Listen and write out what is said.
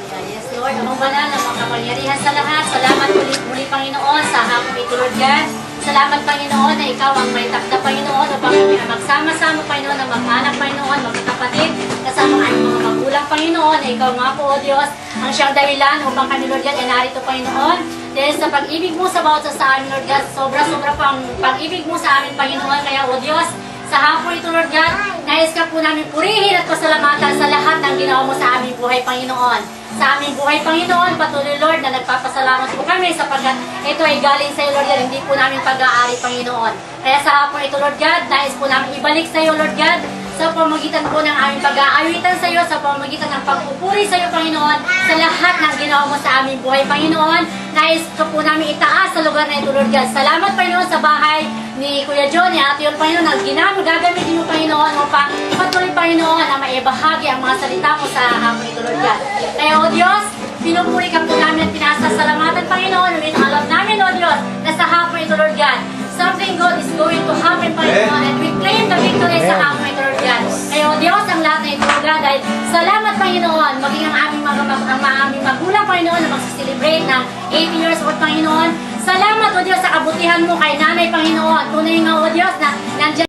Yes, Lord. Amang banal na makapangyarihan sa lahat. Salamat muli, Panginoon, sa hapong ito, Lord God. Salamat, Panginoon, na Ikaw ang may takda, Panginoon, upang kami magsama-sama, Panginoon, na mag-anak, Panginoon, magkakapatid, kasama ang mga magulang, Panginoon, na Ikaw nga po, O Diyos, ang siyang dahilan upang kami, Lord God, ay narito, Panginoon. Dahil sa pag-ibig mo sa bawat sa amin, Lord God, sobra-sobra pang pag-ibig mo sa amin, Panginoon. Kaya, O Diyos, sa hapon ito, Lord God, nais ka po namin purihin at pasalamatan sa lahat ng ginawa mo sa aming buhay, Panginoon. Sa aming buhay, Panginoon, patuloy, Lord, na nagpapasalamat po kami sapagkat ito ay galing sa iyo, Lord God, hindi po namin pag-aari, Panginoon. Kaya sa hapon ito, Lord God, nais po namin ibalik sa iyo, Lord God, sa pamagitan po ng aming pag-aawitan sa iyo, sa pamagitan ng pagpupuri sa iyo, Panginoon, sa lahat ng ginawa mo sa aming buhay, Panginoon. Nais ko po namin itaas sa lugar na ito, Lord God. Salamat, Panginoon, sa bahay ni Kuya John, ni Ate Yol, Panginoon, na gagamitin mo, Panginoon, upang patuloy, Panginoon, na maibahagi ang mga salita mo sa hapon ito, Lord God. Kaya, O Diyos, pinupuri ka po namin at pinasasalamatan, Panginoon, ulit alam namin, O Diyos, na sa hapon ito, Lord God, something good is going to happen, Panginoon, and we claim the victory sa hapon ito, Lord God. Kaya, O Diyos, ang lahat na ito, Lord God, dahil salamat, Panginoon, maging ang aming aming magulang, Panginoon, na magsiselebrate ng 80 years old, Panginoon. Salamat, O Diyos, sa kabutihan mo kay nanay, Panginoon. Tunay nga, O Diyos, na nandiyan